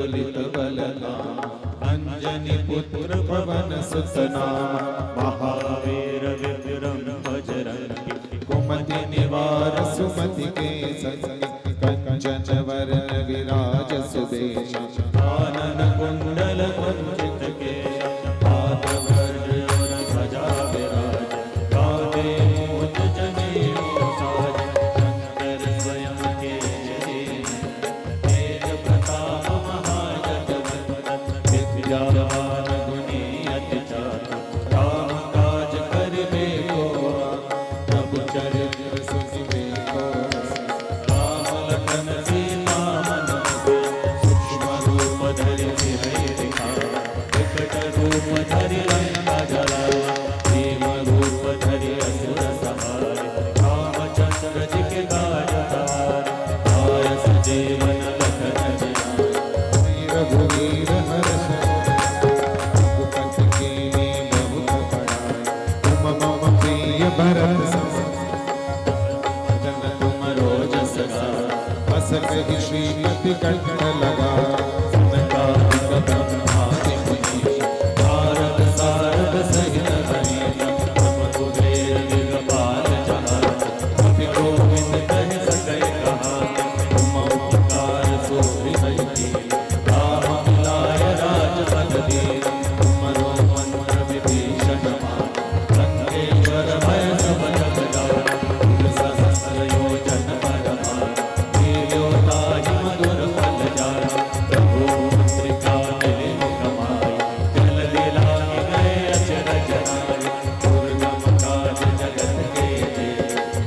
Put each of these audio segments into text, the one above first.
ललित बलराम अंजनी पुत्र पवन सुत नाम महावीर विक्रम बजरंगी कुमति निवार सुमति के संगी कंचन वरण विराज सुबेशा कानन कुंडल कुंचित केशा हाथ वज्र और ध्वजा विराज कांधे मूंज जनेऊ साज शंकर स्वयं केशरी तेज प्रताप महाजगवंदन विद्यावान गुणी अति चातुर राम काज करिबे को प्रभु चरित्र सुनिबे को राम लखन सीता मन सूक्ष्म रूप धरि सिरहि दिखावा विकट रूप धरि लंका जलावा भीम रूप धरि असुर संहारे रामचंद्र जी के काज सवारे आय सजीवन लखन जियारे रघुवीर हर्ष रघुपति कीन्ही बहुत बड़ाई तुम मम प्रिय भरत जन तुम रोजस गाई बस कहि श्रीमति कंठ लगा सनकादिक ब्रह्मादि मुनीश नारद सारद सहित गणेश तुम कुबेर दिगपाल जहान कपि गोविंद कहि सकै कहान तुम उपकार सूरि हरि राम मिलाय राजपद दीन तुमरो मंत्र विभीषण मान लंकेश्वर भय सब जग जान सहस्र योजन परमान लील्योताहि मधुर फल जान प्रभु मुद्रिका मिले कमाई जल दिलाहि गए अचरज नाई दुर्गम काज जगत के जेते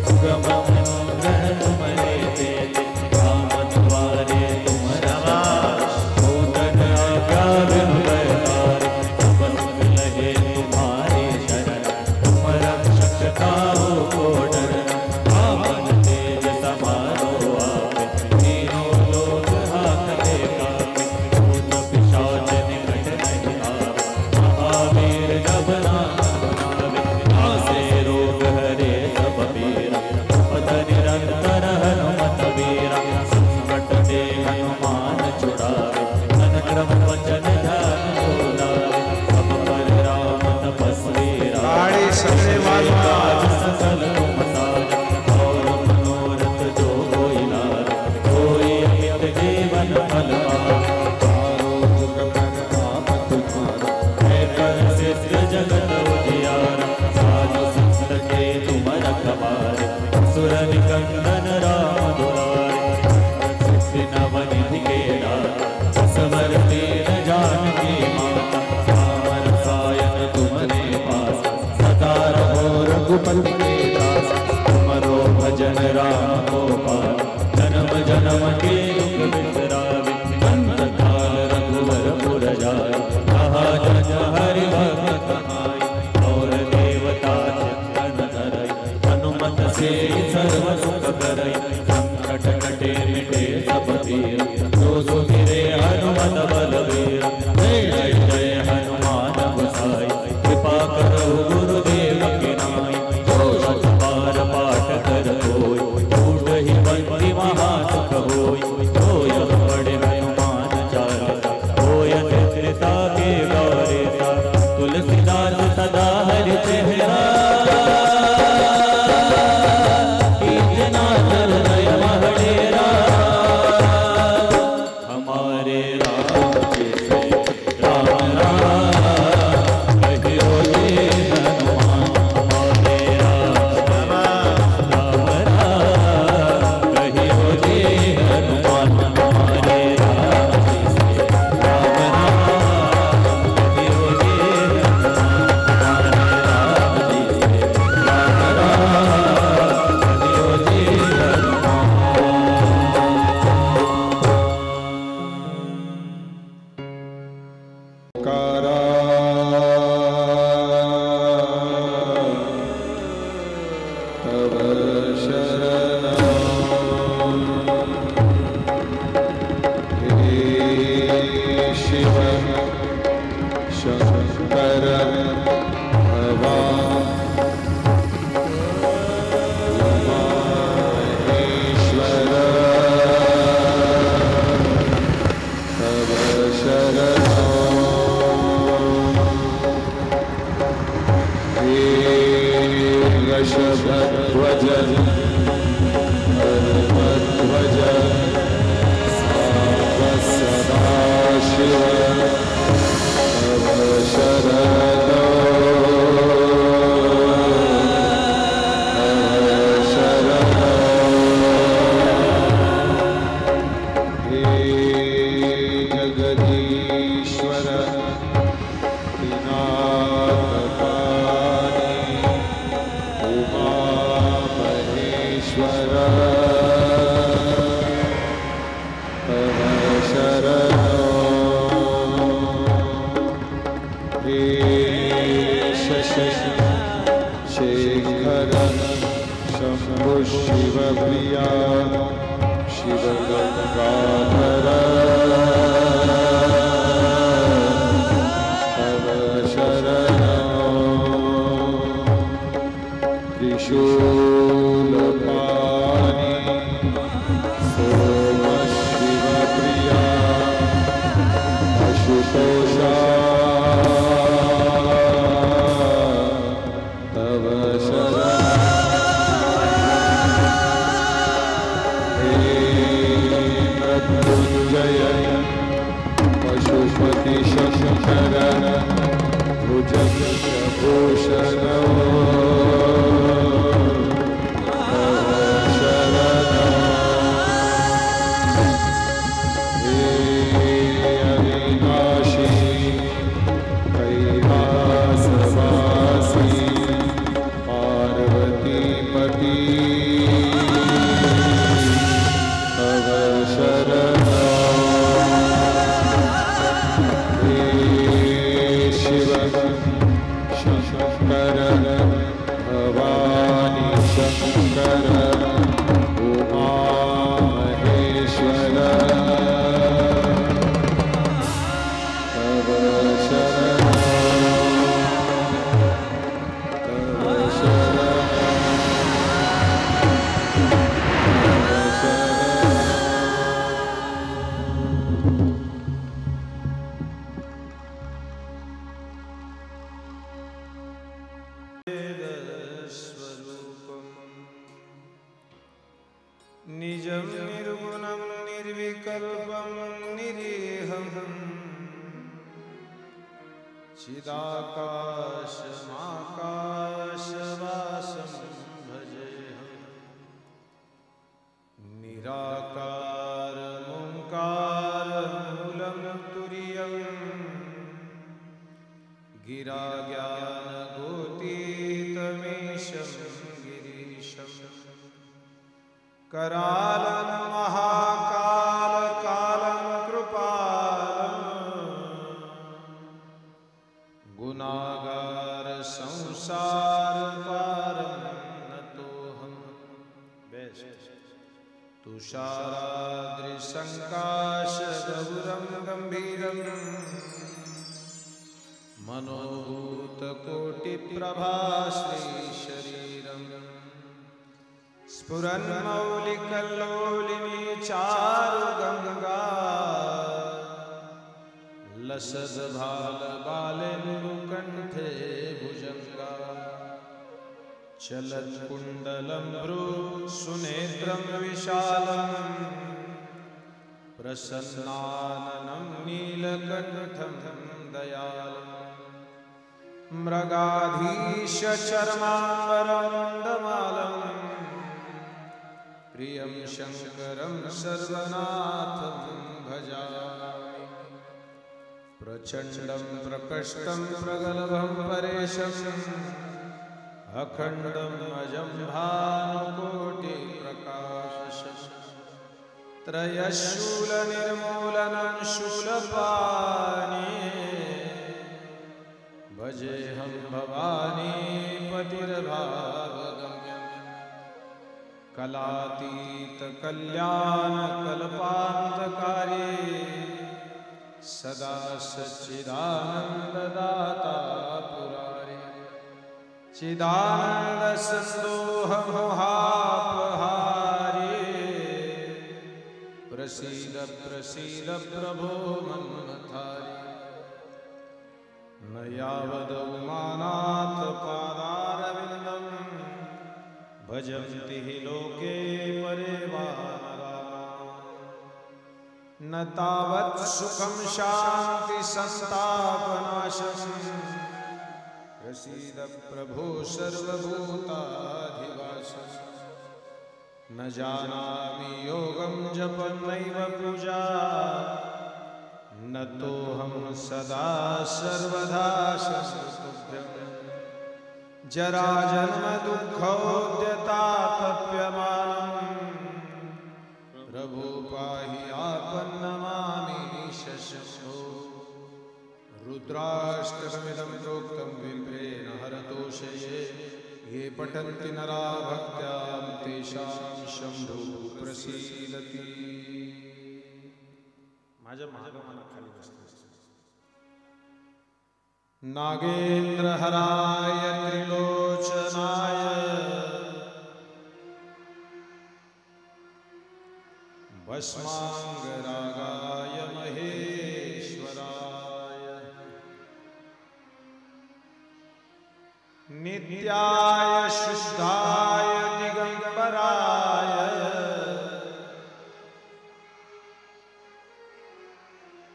सुगम अनुग्रह तुम्हारे तेते राम द्वारे तुम रवास भूतन आज्ञा बिनु बैतार सब सुख लहे तुम्हारे शरण तुम रक्षक काहू को डरना आपन तेज समारो आपे तीनों लोक हाकते कापे भूत पिशाच निकट नहीं आवे महावीर जब नाम सुनावे नासे रोग हरे सब पीरा पद निरंतर हनुमत वीरा संकट ते हनुमान छुड़ावे मन क्रम वचन ध्यान बोलावे सब पर राम तपस्वी राम सकल तुम साजा और मनोरथ जो कोई लावे कोई अमित जीवन फल पावे चारों जुग प्रताप तुम्हारा है कर सिद्ध जगत उजियारा साधु संत के तुम रखवारे सुर निकंदन राम दुलारे सिद्धि नवनिधि के दाता सबर दीन जानकी माता राम रसायन तुम्हारे पास सदा रहो रघुपति के दास तुमरो भजन राम गोपाल जन्म जन्म के दुख बिसरावे अंत काल रघुवर पुर जाय कहा जन हरि भक्त कहाई और देवता चित्तन धरई हनुमत से सर्व सुख करई संकट कटे मिटे सब पीर जो सुमिरे हनुमत बलवीर जय जय हनुमान गोसाई कृपा करो गुरुदेव की नाई जो सत बार पाठ कर कोई टूट ही बंदी महासुख होई जो यह बड़े हनुमान चालीसा होय चित्रिता के गौरीसा तुलसीदास सदा हरि चेहरा कीजना चल नय महडेरा हमारे राम जैसे राम राम कहियो जे हनुमान हमारे राम राम राम कहियो जे हनुमान हमारे राम जैसे राम राम कहियो जे हनुमान हमारे राम जैसे कारा तव शरणं हे शिव शंकर भगवान महेश्वर तव वृषभध्वज हनुमध्वज साम्ब सदाशिव तव शरणो शिव प्रिया शिव गंगाधर तव शरणो त्रिशूलपाणि सोम शिव प्रिया आशुतोषा तव शरणो जय पशुपति शंकर भुजगभूषण शरण हे अविनाशी कैलासवासी पार्वतीपति तव शरण शंकर भवानी शंकर उमा महेश्वर तव शरण तव शरण निजं निर्गुणं निर्विकल्पं निरीहं चिदाकाशमाकाशवासं भजेऽहं निराकारमोङ्कारमूलं तुर्यं गिराज्ञानगोतीतमीशं गिरीशम् करालं महाकालकालं कृपालं गुणागार संसारपारं नतोऽहं तुषाराद्रिसङ्काशगौरं गम्भीरं मनोभूतकोटिप्रभा श्रीशरीरम् स्फुरन्मौलिकल्लोलिनी चारुगङ्गा लसद्भालबालेन्दुकण्ठे भुजङ्गा चलत्कुण्डलं भ्रू सुनेत्रं विशालं प्रसन्नाननं नीलकण्ठं दयालम् मृगाधीशचर्माम्बरमण्डमालम् प्रियं शङ्करं सर्वनाथं भजामि प्रचण्डं प्रकष्टं प्रगल्भं परेशम् अखण्डम् अजं भानुकोटिप्रकाशम् त्रयशूलनिर्मूलनं शूलपाणि भजेऽहं भवानी पतिर्भावगम्यम् कलातीत कल्याण कल्पान्तकारी सदा सच्चिदानन्ददाता पुरारी चिदानन्द सन्दोह मोहापहारी प्रसीद प्रसीद प्रभो मन्मथारी न यावद उमानाथ पादारविन्दम् भजन्ति हि लोके परिवानराः न तावत् सुखं शान्ति संतापनाशम् प्रसीद प्रभो सर्वभूताधिवासः न जानामि योगं जपं नैव पूजा न तोऽहं सदा सर्वदा शरणं जरा जन्म दुःखोद्यतापप्यमानम् प्रभो पाहि आपन्नमामि शशंसो रुद्राष्टकमिदं प्रोक्तं विप्रेण हरतोषये ये पठन्ति नरा भक्त्यां तेषां शम्भुः प्रसीदति। माझ्या महागमाना खाली बसतो नागेन्द्रहराय त्रिलोचनाय भस्मांगरागाय महेश्वराय नित्याय शुद्धाय दिगंबराय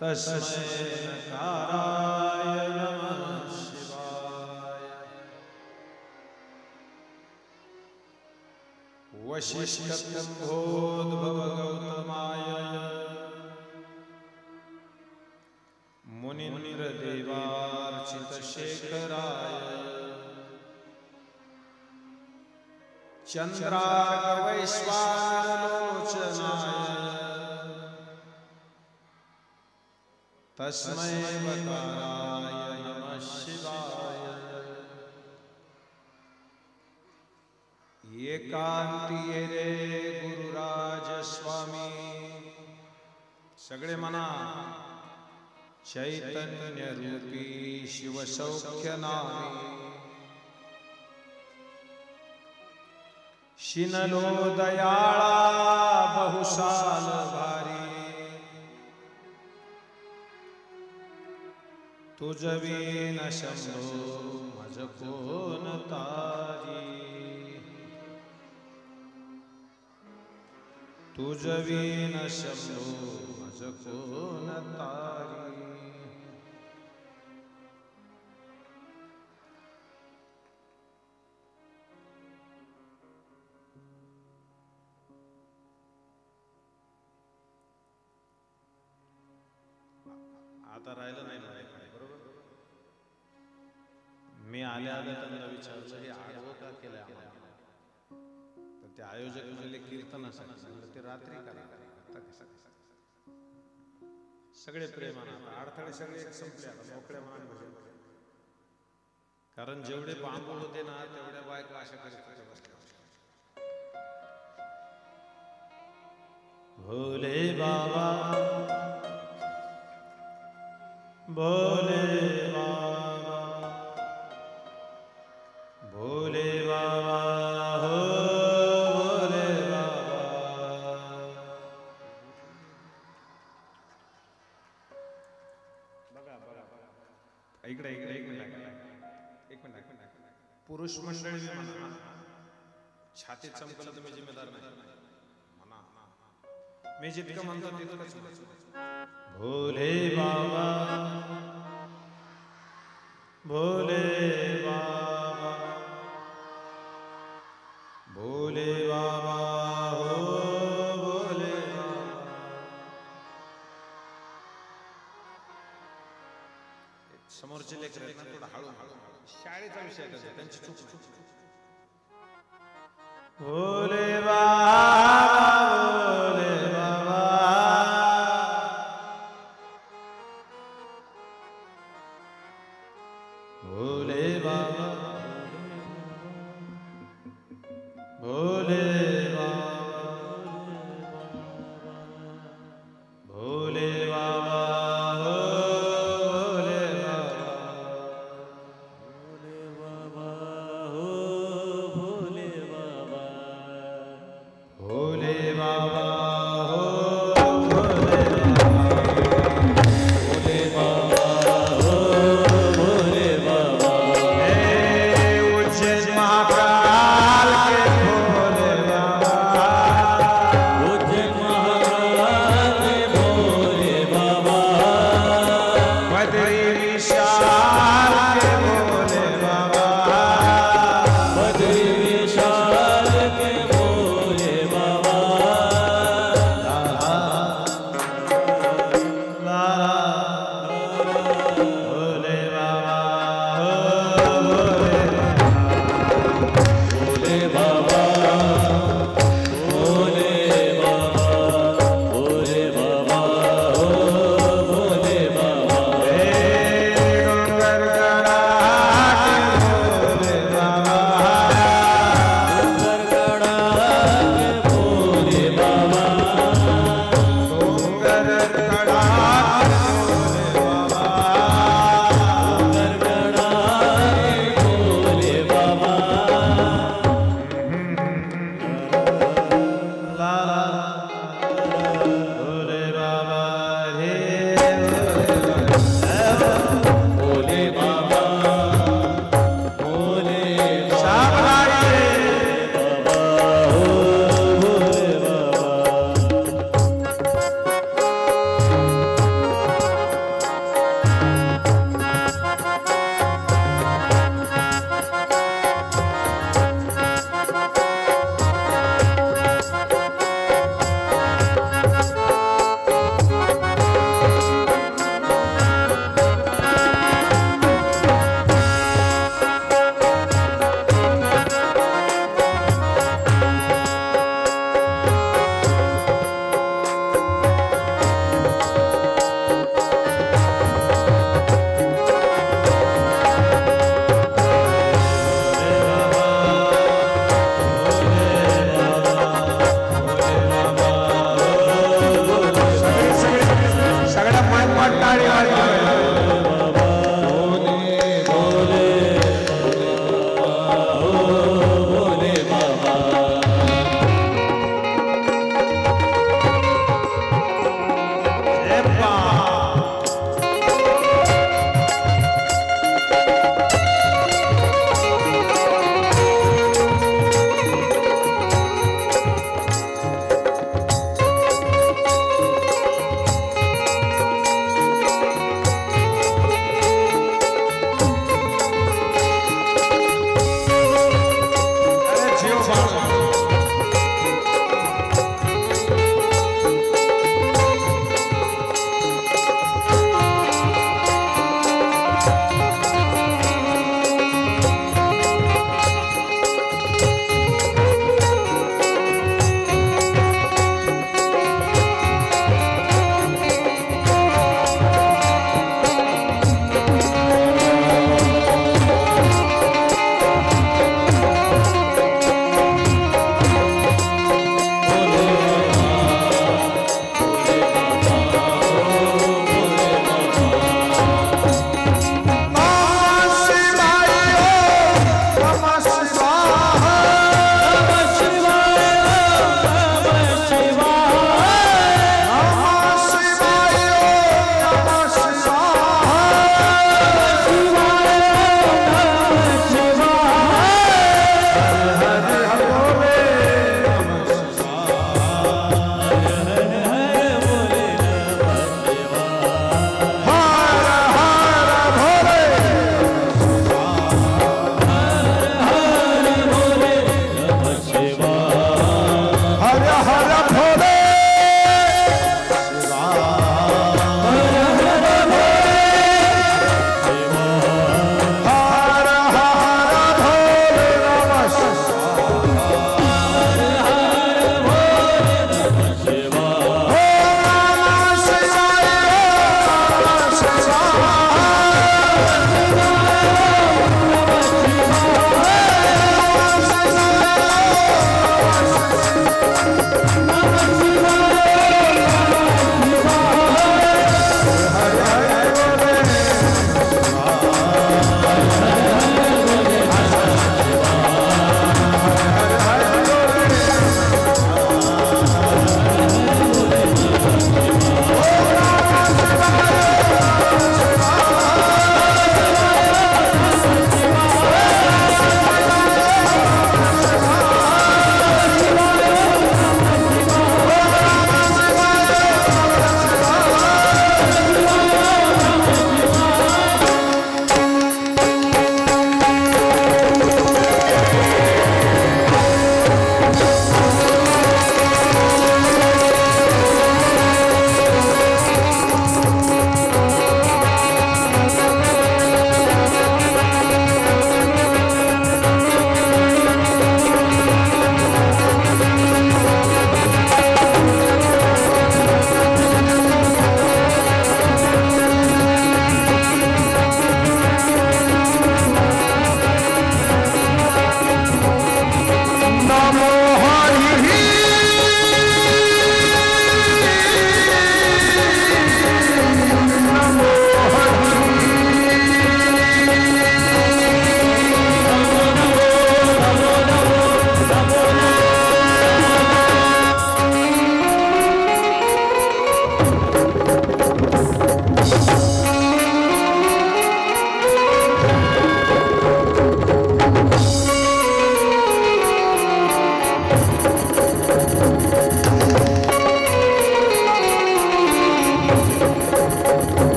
तस्मै नकाराय नमः शिवाय। वशिष्ठब्रह्मोद्भवगौतमाय मुनीन्द्रदेवार्चितशेखराय चन्द्रार्कवैश्वानरोचनाय तस्मै वकाराय नमः शिवाय। एकांती रे गुरुराज स्वामी सगळे म्हणा चैतन्य रूपी शिव सौख्य नामी शिनलो दयाळा बहुसाल भारी तुझ विन शंभो मज कोण तारी तुझ विन शंभो मज कोण तारी। आता राहिलं नाही बरोबर. मी आल्या त्यांना विचारलं हे आडवं का केलं आम्हाला, तर ते आयोजक म्हणले कीर्तन असायचं ते रात्री करा. सगळे प्रेमानं अडथळे सगळे संपले आता मोकळ्या मनाने भजन. कारण जेवढे बांबू होते ना तेवढ्या बायका अशा कशा भोले बाबा भोले बाबा भोले बाबा हो भोले बाबा. बघा बघा इकडे इकडे एक मिनिट पुरुष मंडळी म्हणा छातीत चमकलं तर मी जिम्मेदार नाही म्हणा. मी जितकं म्हणतो तितकंच भोले बाबा भोले बाबा भोले बाबा हो भोले बाबा. समोरचे लेकर आहेत ना थोडं हळू हळू शाळेचा विषय त्यांची चूक. भोले बाबा भोले बाबा भोले बाबा भोले बाबा भोले बाबा हो भोले बाबा भोले बाबा हो भोले बाबा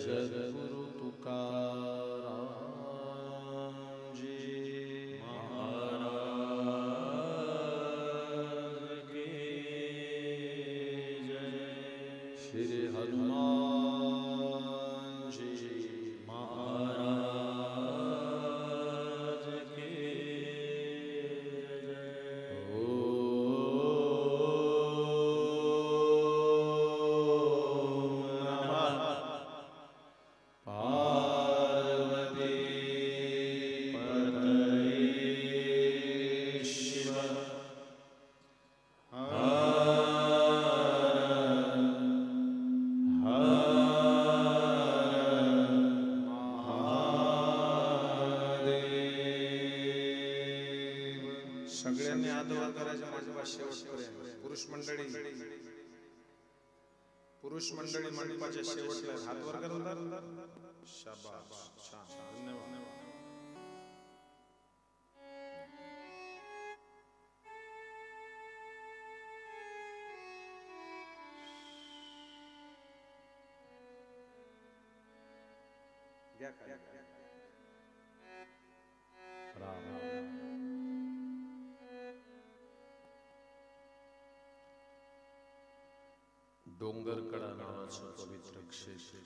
जगद्गुरु तुकाराम सगळ्यांनी आदर करायचं माझ्या शेवटपर्यंत. पुरुष मंडळी मंडपाच्या शेवटला हात वर करतात. शाबास, छान, धन्यवाद. डोंगरकडा नावाचं पवित्र क्षेत्र,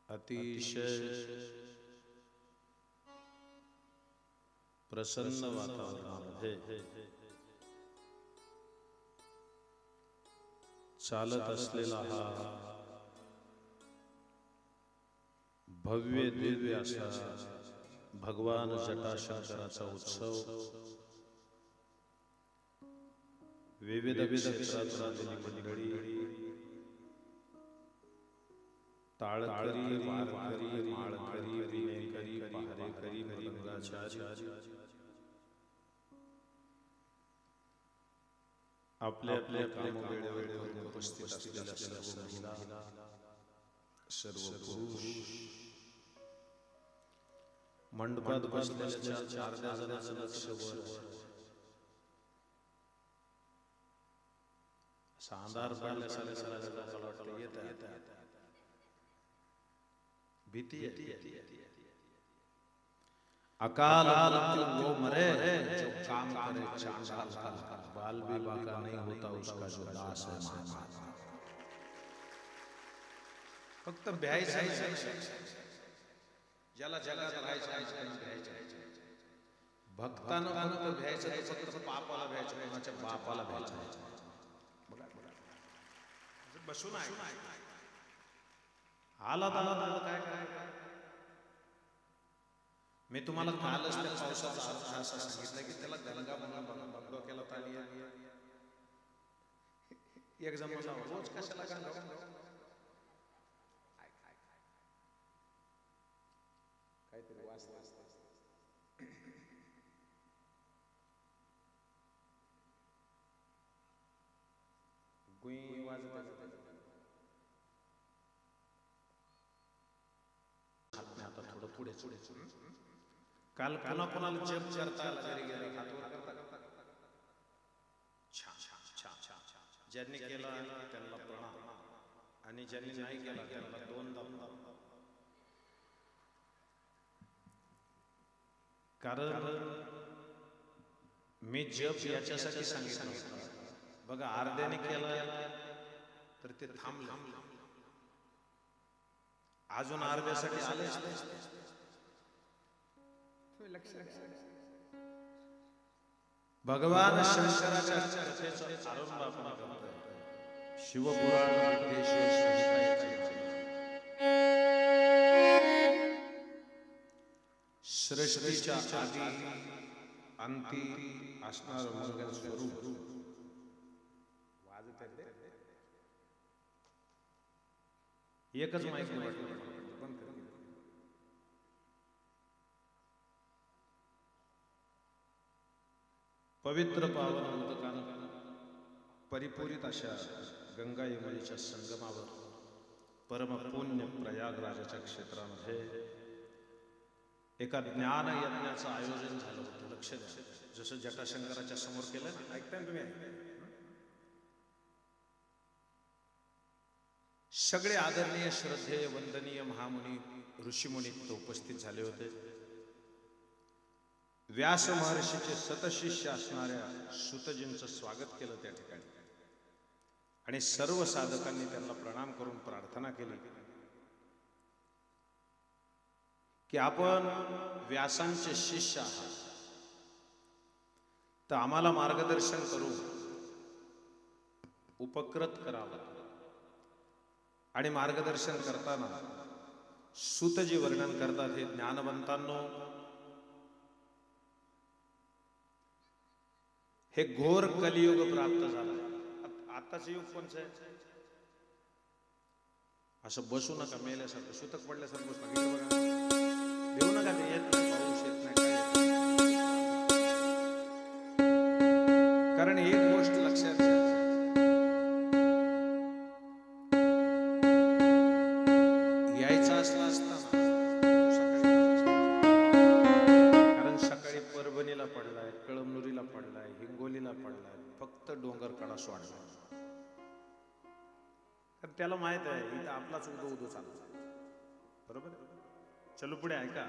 अतिशय प्रसन्न वातावरणामध्ये चालत असलेला हा भव्य दिव्य असा भगवान जटाशंकराचा उत्सव विविध क्षेत्रातील मंडळी, ताळकरी, वारकरी, माळकरी, विनेकरी, पहारेकरी, मृदंगाचार्य आपल्या आपल्या कामवेळेवर उपस्थित असलेल्या सर्व महिला, सर्व पुरुष, मंडपात बसलेल्या 4 जणांचं लक्ष वर, अंधार पडल्यासारखं येत भीती येते. अकाल वो मरे जो काम करे चांडाल का, बाल भी बाका नहीं होता उसका जो दास है मान. फक्त भ्यायचं, ज्याला जगात राहायचं भक्तानं फक्त भ्यायचं, फक्त पापाला भ्यायचं, कोणाच्या बापाला भ्यायचं. बसून आला काय मी तुम्हाला कालच त्या पावसाचा अर्थ असा सांगितलं की त्याला गंगा म्हणून डोक्याला ताली आली. एक जण म्हणला रोज कशाला गंगा, काहीतरी वाचत गुई वाजत. आता थोडं पुढे काल कोणाला जप करता आला घरी गेला हातवर करता. ज्यांनी केला त्यांना प्रणाम आणि ज्यांनी नाही केला त्यांना 2 दम. कारण मी जप याच्यासाठी सांगितलं बघा, अर्ध्याने केलं तर ते थांबलं, अजून अर्ध्यासाठी आले. भगवान शंकराच्या कथेचं आरंभ आपण करतोय. शिवपुराण सृष्टीच्या आदी अंती असणार मंगल स्वरूप वाजत आहे. एकच माहिती बंद कर. पवित्र पावन उदकानं परिपूरित अशा गंगा यमुनेच्या संगमावर परम पुण्य प्रयागराजाच्या क्षेत्रामध्ये एका ज्ञान यज्ञाचं आयोजन झालं होतं. लक्ष द्या, जसं जटाशंकराच्या समोर केलं ना, ऐकताय तुम्ही? सगळे आदरणीय श्रद्धेय वंदनीय महामुनी ऋषीमुनी उपस्थित झाले होते. व्यास महर्षीचे सतशिष्य असणाऱ्या सुतजींचं स्वागत केलं त्या ठिकाणी आणि सर्व साधकांनी त्यांना प्रणाम करून प्रार्थना केली की आपण व्यासांचे शिष्य आहात, तर आम्हाला मार्गदर्शन करून उपकृत करावं. आणि मार्गदर्शन करताना सुतजी वर्णन करतात, हे ज्ञानवंतांनो, हे घोर कलियुग प्राप्त झालं. आताचं युग कोणचं आहे? असं बसू नका मेल्यासारखं, सुतक पडल्यासारखं बसू नका. देऊ नका, ते येत नाही, पाऊस येत नाही, काय येत नाही. त्रास वाढला. कारण त्याला माहित आहे इथं आपलाच उदो उदो चालू. बरोबर. चलो पुढे ऐका.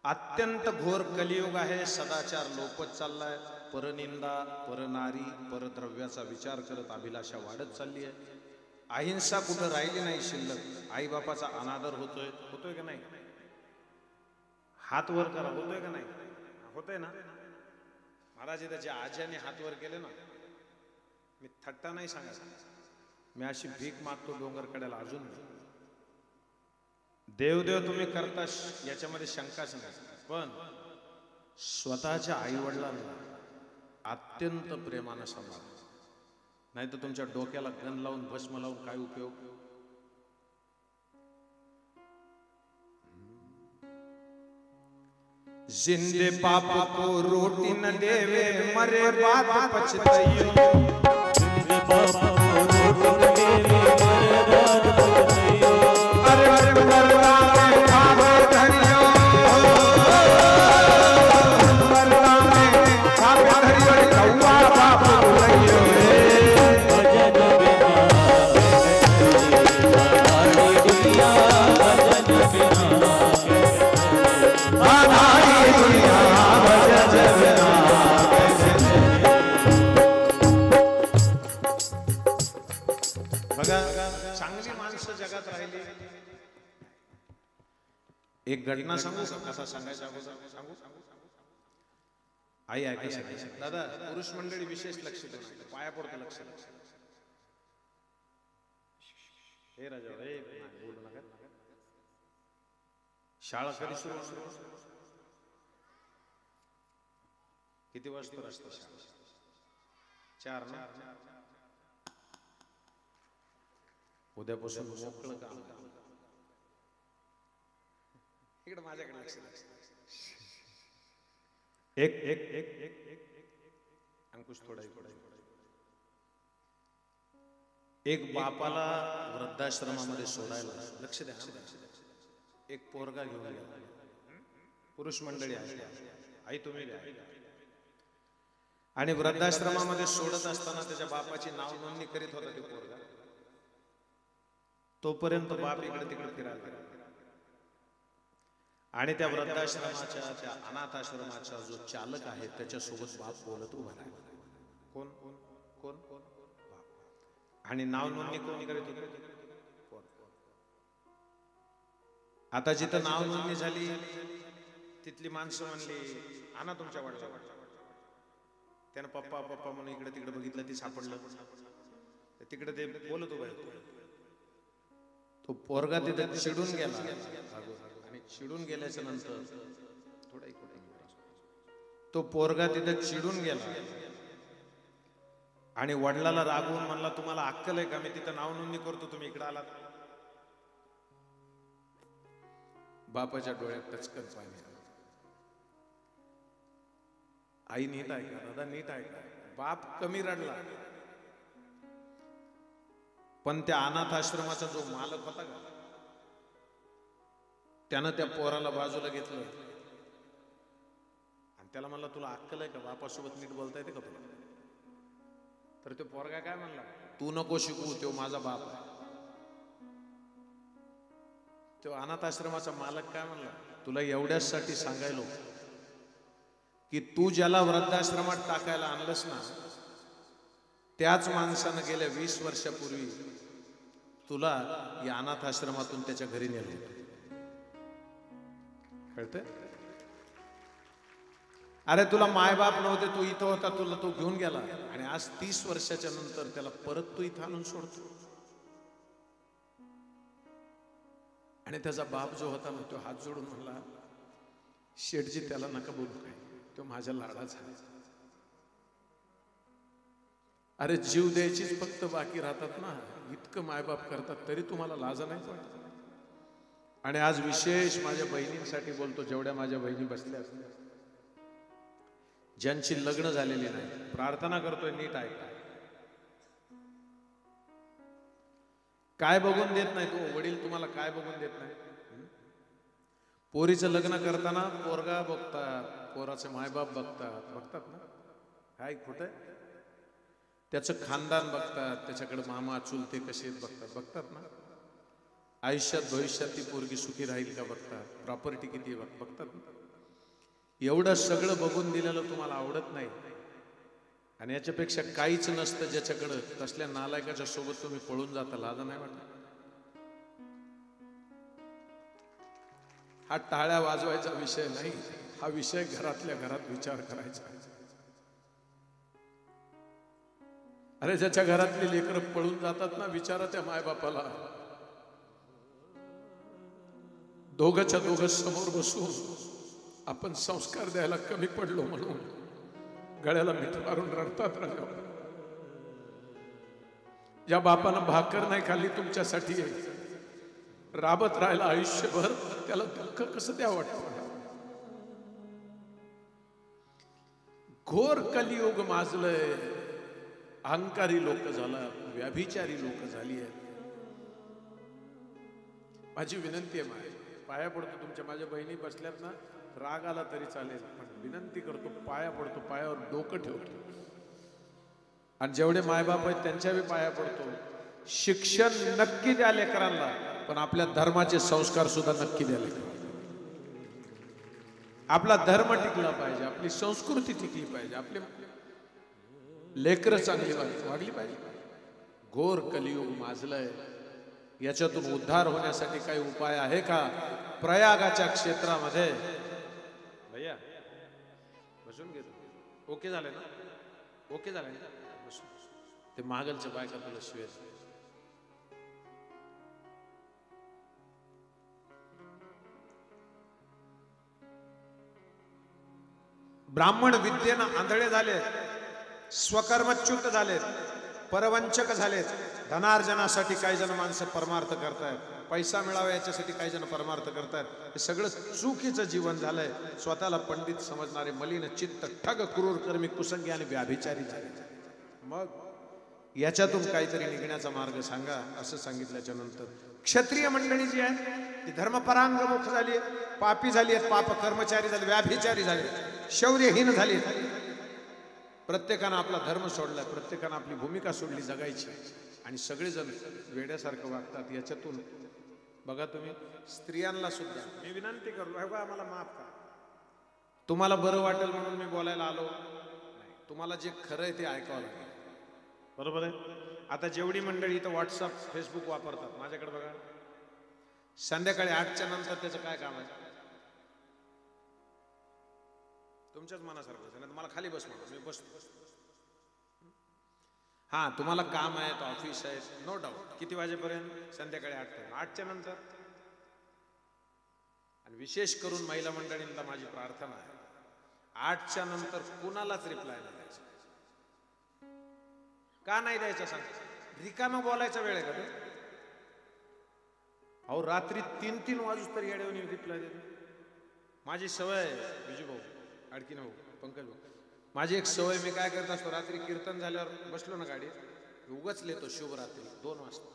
अत्यंत घोर कलियुग आहे. सदाचार लोपत चाललाय. परनिंदा, परनारी, परद्रव्याचा विचार करत अभिलाषा वाढत चालली आहे. अहिंसा कुठं राहिली नाही शिल्लक. आई बापाचा अनादर होतोय का नाही? हात वर करा. होतोय का नाही? होतोय ना. महाराज इथं जे आज्याने हात वर केले ना, मी थट्टा नाही सांगायचं, मी अशी भीक मागतो डोंगर कड्याला अजून. देवदेव तुम्ही करता याच्यामध्ये शंकाच नाही, पण स्वतःच्या आई वडिलांना अत्यंत प्रेमानं सांभाळा. नाही तर तुमच्या डोक्याला गण लावून भस्म लावून काय उपयोग. जिंदे पाप को रोटी न देवे, मरे बात पछताइयो. जिंदे पाप को रोटी न देवे, मरे बात पछताइयो. अरे मरना में खावे धरियो, मरना में खावे धरियो, कौवा बाप बुलाइयो. भजन बिना सारी दुनिया, भजन बिना बघा. चांगली माणसं जगात राहिली. एक घटना सांगू का? कसा सांगायचा अगोदर सांगू. आई ऐकायचं दादा. पुरुष मंडळी विशेष लक्ष देऊ. पाया पडतो लक्ष. हे राजा बोलू नका. शाळा कधी सुरू? किती वाजता असते शाळा? 4 ना. उद्यापासून मोकळं काम. इकडे माझ्याकडे लक्ष. एक एक एक एक एक अंकुश थोडा इकडे. एक बापाला वृद्धाश्रमामध्ये सोडायला लक्ष द्या. एक पोरगा घेऊन गेला. पुरुष मंडळी आहे. आई तुम्ही द्या. आणि वृद्धाश्रमामध्ये सोडत असताना त्याच्या बापाची नाव नोंदणी करीत होता ते पोरगा. तोपर्यंत बाप इकडे तिकडे फिरायला लागला. आणि त्या वृद्धाश्रमाच्या, त्या अनाथ आश्रमाचा जो चालक आहे त्याच्यासोबत बाप बोलत उभा राहिला. कोण कोण कोण कोण बाप. आणि नाव नोंदणी कोण करीत होते? आता जिथं नाव नोंदणी झाली तिथली माणसं म्हणली आणा तुमच्या वडिलांना. त्यानं पप्पा पप्पा म्हणून इकडे तिकडे बघितलं, ती सापडलं. तिकडे ते बोलत उभा. तो पोरगा तिथे चिडून गेला. आणि चिडून गेल्याच्या नंतर थोडा इकडे तो पोरगा तिथे चिडून गेला आणि वडिलाला रागवून म्हणला तुम्हाला अक्कल आहे का? मी तिथं नाव नोंदणी करतो, तुम्ही इकडे आलात. बापाच्या डोळ्यात टचकन पाणी. आई नीट ऐका दादा, नीट ऐका. बाप कमी रडला, पण त्या अनाथ आश्रमाचा जो मालक होता का त्यानं त्या पोराला बाजूला घेतलं आणि त्याला म्हणला तुला अक्कल आहे का? बापासोबत नीट बोलता येते का तुला? तर तो पोरगा काय म्हणला, तू नको शिकू, तो माझा बाप आहे. तो अनाथ आश्रमाचा मालक काय म्हणला, तुला एवढ्यासाठी सांगायलो की तू ज्याला वृद्धाश्रमात टाकायला आणलंस ना त्याच माणसानं गेल्या 20 वर्षापूर्वी तुला या अनाथ आश्रमातून त्याच्या घरी नेलं होतं. कळतंय? अरे तुला मायबाप नव्हते, तू इथं होता, तुला तो घेऊन गेला आणि आज 30 वर्षाच्या नंतर त्याला परत तू इथं आणून सोडतो. आणि त्याचा बाप जो होता ना तो हात जोडून म्हणला, शेठजी त्याला नका बोलू काय, तो माझ्या लाडाचा आहे. अरे जीव द्यायचीच फक्त बाकी राहतात ना, इतकं मायबाप करतात तरी तुम्हाला लाज नाही वाटत? आणि आज विशेष माझ्या बहिणींसाठी बोलतो, जेवढ्या माझ्या बहिणी बसल्या असल्या ज्यांची लग्न झालेली नाही, प्रार्थना करतोय नीट ऐका. काय बघून देत नाही तो वडील, तुम्हाला काय बघून देत नाही? पोरीचं लग्न करताना पोरगा बघतात, पोराचे मायबाप बघतात ना, काय खोटं? त्याचं खानदान बघतात, त्याच्याकडे मामा चुलते कसे आहेत बघतात ना. आयुष्यात भविष्यात ती पोरगी सुखी राहील का बघतात, प्रॉपर्टी किती आहे बघतात ना. एवढं सगळं बघून दिलेलं तुम्हाला आवडत नाही, आणि याच्यापेक्षा काहीच नसतं ज्याच्याकडं, तसल्या नालायकाच्या सोबत तुम्ही पळून जाता, लाज नाही वाटत? हा टाळ्या वाजवायचा विषय नाही, हा विषय घरातल्या घरात विचार करायचा. अरे ज्याच्या घरातली लेकरं पळून जातात ना, विचारा त्या मायबापाला. दोघंच्या दोघं समोर बसून आपण संस्कार द्यायला कमी पडलो म्हणून गळ्याला मीठ मारून रडतात. राजा, या बापानं भाकर नाही खाल्ली तुमच्यासाठी, राबत राहिला आयुष्यभर, त्याला दुःख कसं द्या वाटतं? घोर कलियुग माजलंय, अहंकारी लोक झाला, व्याभिचारी लोक झाली आहेत. माझी विनंती आहे, पाया पडतो तुमच्या, माझ्या बहिणी बसल्यात ना, राग आला तरी चालेल, पण विनंती करतो, पाया पडतो, पायावर डोकं ठेवतो, आणि जेवढे मायबाप आहेत त्यांच्याही पाया पडतो. शिक्षण नक्की द्या लेकरांना, पण आपल्या धर्माचे संस्कार सुद्धा नक्की द्या लेकरांना. आपला धर्म टिकला पाहिजे, आपली संस्कृती टिकली पाहिजे, आपले लेकरं चांगली वागली पाहिजे. घोर कलियुग माजलंय, याच्यातून उद्धार होण्यासाठी काही उपाय आहे का? प्रयागाच्या क्षेत्रामध्ये भैया बसून घेतो, ओके झाले ना, ओके झाले ना, बसून. ते मागलच्या बायका तुला शिवाय ब्राह्मण विद्येनं आंधळे झाले, स्वकर्मच्युत झालेत, परवंचक झालेत. धनार्जनासाठी काही जण माणसं परमार्थ करतायत, पैसा मिळावा याच्यासाठी काही जण परमार्थ करतायत. हे सगळं चुकीचं जीवन झालंय. स्वतःला पंडित समजणारे मलिन चित्त, ठग, क्रूर, कर्मी, कुसंगी आणि व्याभिचारी झाले. मग याच्यातून काहीतरी निघण्याचा मार्ग सांगा, असं सांगितल्याच्या नंतर क्षत्रिय मंडळी जी आहे ती धर्मपरांगमुख झाली आहे, पापी झाली आहेत, पाप कर्मचारी झाले, व्याभिचारी झाले, शौर्यहीन झाली. प्रत्येकानं आपला धर्म सोडलाय, प्रत्येकानं आपली भूमिका सोडली जगायची, आणि सगळेजण वेड्यासारखं वागतात. याच्यातून बघा तुम्ही, स्त्रियांना सुद्धा मी विनंती करू, आम्हाला माफ करा, तुम्हाला बरं वाटेल म्हणून मी बोलायला आलो नाही, तुम्हाला जे खरं आहे ते ऐकावं लागेल, बरोबर आहे? आता जेवढी मंडळी इथं व्हॉट्सअप फेसबुक वापरतात, माझ्याकडे बघा, संध्याकाळी 8च्या नंतर त्याचं काय काम आहे? तुमच्याच मनासारखं नाही, मला खाली बस म्हणा, मी बसतो. हा, तुम्हाला काम आहेत, ऑफिस आहे, नो डाऊट. किती वाजेपर्यंत? संध्याकाळी 8 पर्यंत. 8च्या नंतर, आणि विशेष करून महिला मंडळींना माझी प्रार्थना आहे, 8च्या नंतर कुणालाच रिप्लाय नाही द्यायचा. का नाही द्यायचा सांग? रिकामं बोलायचा वेळ आहे का ते? अहो, रात्री 3-3 वाजूस तर येड्यावनी रिप्लाय देतो. माझी सवय आहे, विजू भाऊ, अडकीन भाऊ, पंकज भाऊ, माझी एक सवय, मी काय करत असतो, रात्री कीर्तन झाल्यावर बसलो ना गाडीत, उगाच लिहितो शुभरात्री 2 वाजता.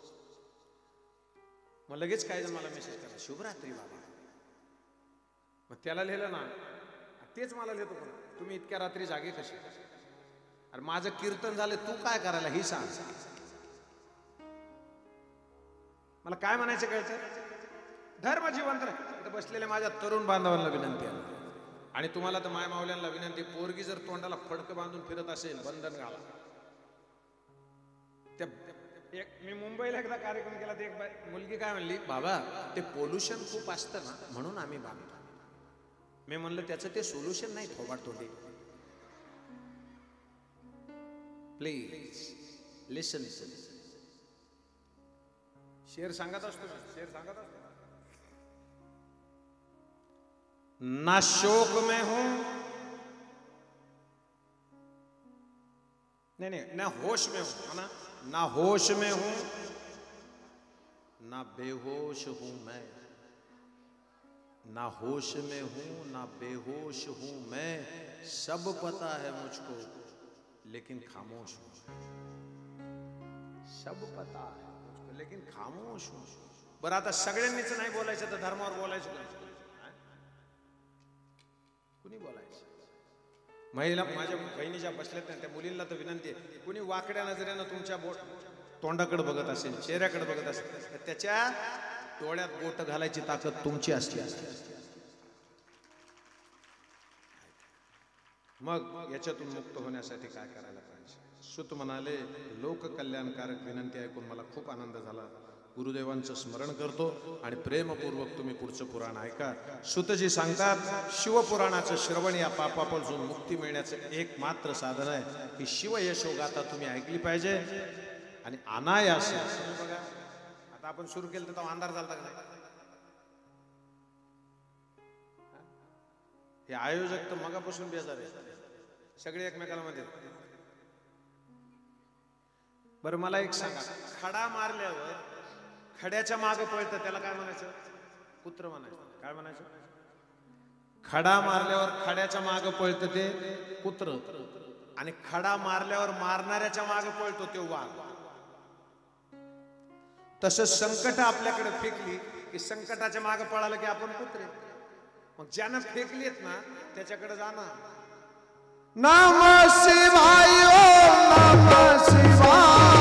मग लगेच काय मला मेसेज करा, शुभरात्री बाबा. मग त्याला लिहिलं ना, तेच मला लिहितो, पण तुम्ही इतक्या रात्री जागे कसे? अरे माझं कीर्तन झालं, तू काय करायला ही सांग. मला काय म्हणायचं कळतं? धर्म जिवंत राहील. बसलेल्या माझ्या तरुण बांधवांना विनंती आहे, आणि तुम्हाला तर माय मावल्यांना विनंती, पोरगी जर तोंडाला फडकं बांधून फिरत असेल, बंधन घाला. मी मुंबईला एकदा कार्यक्रम केला, ते एक मुलगी काय म्हणली, बाबा ते पोल्युशन खूप असतं ना म्हणून आम्ही बांधतो. मी म्हणलं त्याचं ते सोल्युशन नाही, थोबाड तोंडी. प्लीज लिसन. शेर सांगत असतो, शेर सांगत असतो, ना शोक में हूं, नहीं, ना होश में हूं, ना, ना होश में हूं, ना बेहोश हूं मैं, ना होश में हूं, ना बेहोश हूं मैं, सब पता है मुझको लेकिन खामोश हूं. सब पता है मुझको लेकिन खामोश हूं. बरं, आता सगळ्यांनीच नाही बोलायचं तर धर्मावर बोलायचं कुणी बोलायचं? महिला माझ्या बहिणीच्या बसल्यात ना, त्या मुलींना तर विनंती आहे, कुणी वाकड्या नजरेनं तुमच्या तोंडाकडे बघत असेल, चेहऱ्याकडे बघत असेल, तर त्याच्या डोळ्यात बोट घालायची ताकद तुमची असते. मग याच्यातून मुक्त होण्यासाठी काय करायला पाहिजे? सुत म्हणाले, लोककल्याणकारक विनंती ऐकून मला खूप आनंद झाला. गुरुदेवांचं स्मरण करतो आणि प्रेमपूर्वक तुम्ही पुढचं पुराण ऐका. सुतजी सांगतात, शिवपुराणाचं श्रवण या पापापासून मुक्ती मिळण्याचं एक मात्र साधन आहे. ही शिवयशोगाथा तुम्ही ऐकली पाहिजे आणि अनायास. बघा आता आपण सुरू केलं तर अंधार झाला का नाही? हे आयोजक तर मगापासून बेजार आहे, सगळे एकमेकाला मध्ये. बरं मला एक सांगा, खडा मारल्यावर खड्याच्या मागे पळतं त्याला काय म्हणायचं? कुत्र म्हणायचं. काय म्हणायचं? खडा मारल्यावर खड्याच्या मागे पळतं ते कुत्र, आणि खडा मारल्यावर मारणाऱ्याच्या मागे पळतो ते वाघ. तसं संकट आपल्याकडे फेकली की संकटाच्या मागे पळालं की आपण कुत्रे. मग ज्यानं फेकलीत ना त्याच्याकडे जाणार. नमः शिवाय, ओम नमः शिवाय.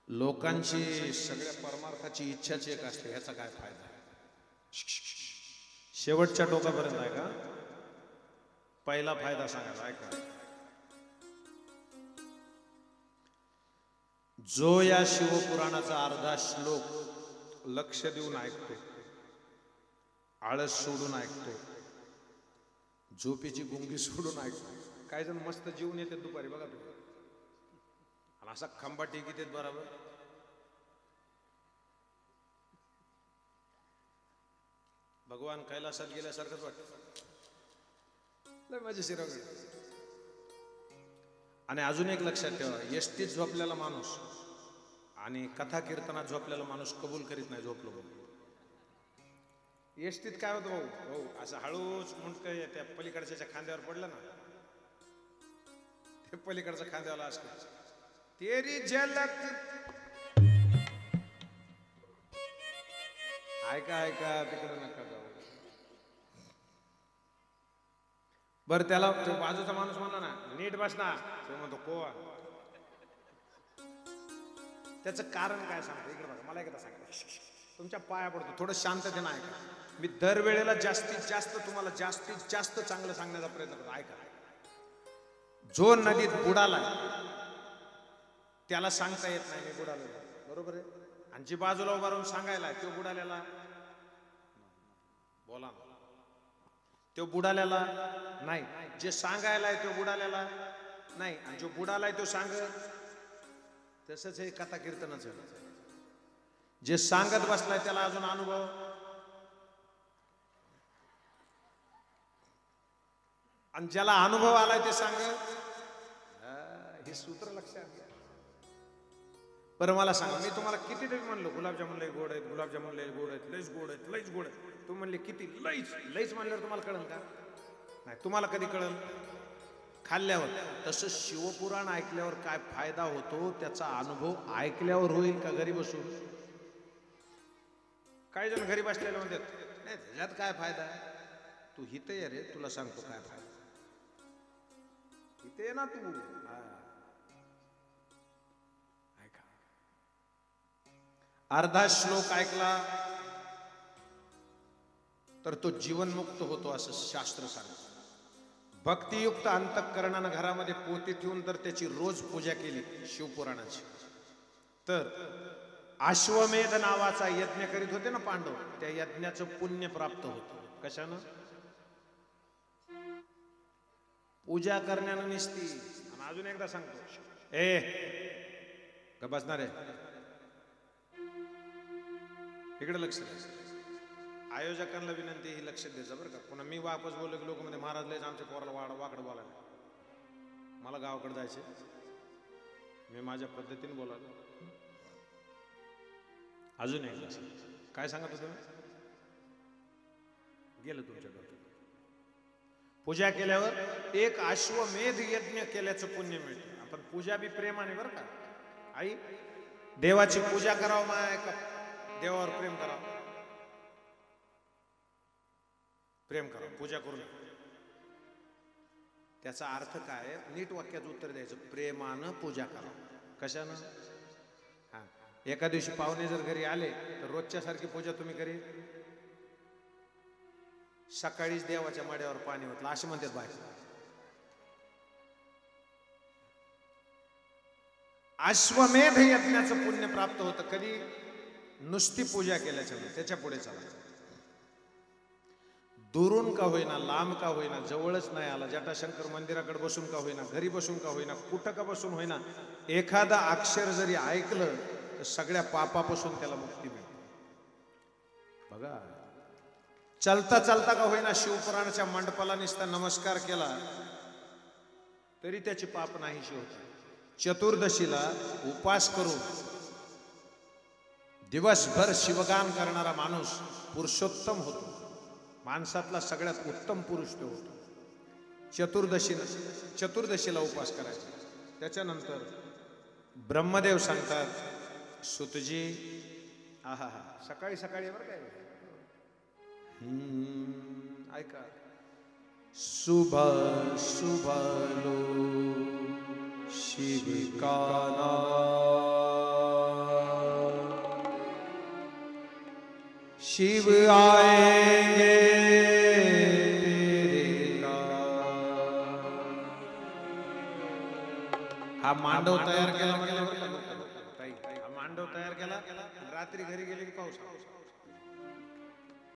लोकांची सगळ्या परमार्थाची इच्छाच एक असते, ह्याचा काय फायदा? शेवटच्या टोकापर्यंत आहे का? पहिला फायदा सांगायचा ऐका. जो या शिवपुराणाचा अर्धा श्लोक लक्ष देऊन ऐकतो, आळस सोडून ऐकतो, झोपेची गुंगी सोडून ऐकतो. काही जण मस्त जीवन येते दुपारी बघा तुम्ही, आणि असा खंबा टेकीत येत बरोबर. भगवान कैलासात गेल्यासारखंच वाटत, लय माझे शिरावले. आणि अजून एक लक्षात ठेवा, एसटीत झोपलेला माणूस आणि कथा कीर्तनात झोपलेला माणूस कबूल करीत नाही झोपलो म्हणून. एसटीत काय होतं भाऊ, भाऊ असं हळूच मुंडकं त्या पलीकडच्या खांद्यावर पडलं ना, ते पलीकडच्या खांद्यावर असं तेरी झलक. ऐका ऐका, तिकडे नका जाऊ. बर त्याला बाजूचा माणूस म्हणला ना नीट बस ना, तो म्हणतो कोवा. त्याचं कारण काय सांगतो इकडे बघा, मला एकदा सांगा, तुमच्या पाया पडतो, थोडं शांततेनं ऐका. मी दरवेळेला जास्तीत जास्त तुम्हाला जास्तीत जास्त चांगलं सांगण्याचा प्रयत्न करतो. ऐका, जो नदीत बुडाला त्याला सांगता येत नाही मी बुडालो, बरोबर आहे? आणि जी बाजूला उभा राहून सांगायला तो बुडालेला बोला, तो बुडालेला नाही. जे सांगायलाय तो बुडालेला नाही, आणि जो बुडालाय तो सांग. तसंच हे कथा कीर्तनाचं, जे सांगत बसलाय त्याला अजून अनुभव, आणि ज्याला अनुभव आलाय ते सांग. हे सूत्र लक्षात घ्या. बरं मला सांगा, मी तुम्हाला किती तरी म्हणलो गुलाबजामुन लय गोड आहेत, गुलाबजामुन लय गोड आहेत, लईच गोड आहेत, लईच गोड आहेत. तुम्ही म्हणले किती, लईच. लईच म्हणल्यावर तुम्हाला कळलं का? नाही. तुम्हाला कधी कळलं? खाल्ल्यावर. तसं शिवपुराण ऐकल्यावर काय फायदा होतो त्याचा अनुभव ऐकल्यावर होईल का घरी बसून? काही जण घरी बसलेले म्हणतात नाही त्याच्यात काय फायदा, तू हित ये रे, तुला सांगतो काय फायदा. हित ये ना तू. अर्धा श्लोक ऐकला तर तो जीवनमुक्त होतो असं शास्त्र सांगतं. भक्तियुक्त अंतःकरणानं घरामध्ये पोती ठेवून तर त्याची रोज पूजा केली शिवपुराणाची, तर अश्वमेध नावाचा यज्ञ करीत होते ना पांडव, त्या यज्ञाचं पुण्य प्राप्त होतं. कशानं? पूजा करण्यानं निसती. आणि अजून एकदा सांगतो, ग बसणार आहे इकडे लक्ष द्या. आयोजकांना विनंती ही लक्ष द्यायचं बरं का. पुन्हा मी वापस बोललो की लोक म्हणजे महाराज लयच आमच्या पोराला वाकडं बोलायला. मला गावाकडे जायचे, मी माझ्या पद्धतीने बोलायला. अजून एकदा काय सांगत होतो, गेलं तुमच्या डोक्यात. पूजा केल्यावर एक अश्वमेध यज्ञ केल्याचं पुण्य मिळतं. आपण पूजा बी प्रेमाने बरं का. आई देवाची पूजा करावं माय का देवावर प्रेम करावं? प्रेम करावं, पूजा करू नये. त्याचा अर्थ काय, नीट वाक्याचं उत्तर द्यायचं, प्रेमानं पूजा करावं. कशानं? हा, एका दिवशी पाहुणे जर घरी आले तर रोजच्या सारखी पूजा तुम्ही करी. सकाळीच देवाच्या माड्यावर पाणी होतलं असे म्हणतात बाहेर. अश्वमेध यज्ञाचं पुण्य प्राप्त होतं कधी? नुसती पूजा केल्याच्या. त्याच्या पुढे चालायचं. दुरून का होईना, लांब का होईना, जवळच नाही आला, जटाशंकर मंदिराकडे बसून का होईना, घरी बसून का होईना, कुठं का बसून होईना, एखादा अक्षर जरी ऐकलं तर सगळ्या पापापासून त्याला मुक्ती मिळते. बघा, चलता चलता का होईना शिवपुराणाच्या मंडपाला नुसता नमस्कार केला तरी त्याची पाप नाहीशी होतात. चतुर्दशीला उपास करून दिवसभर शिवगान करणारा माणूस पुरुषोत्तम होतो. माणसातला सगळ्यात उत्तम पुरुष तो होतो. चतुर्दशीला उपास करायचा. त्याच्यानंतर ब्रह्मदेव सांगतात, सुतजी आहा सकाळी सकाळी बरं काय ऐका, सुबह सुबह लो शिव का शिव आएंगे हा मांडव तयार केला. हा मांडव तयार केला. रात्री घरी गेले की पाऊस.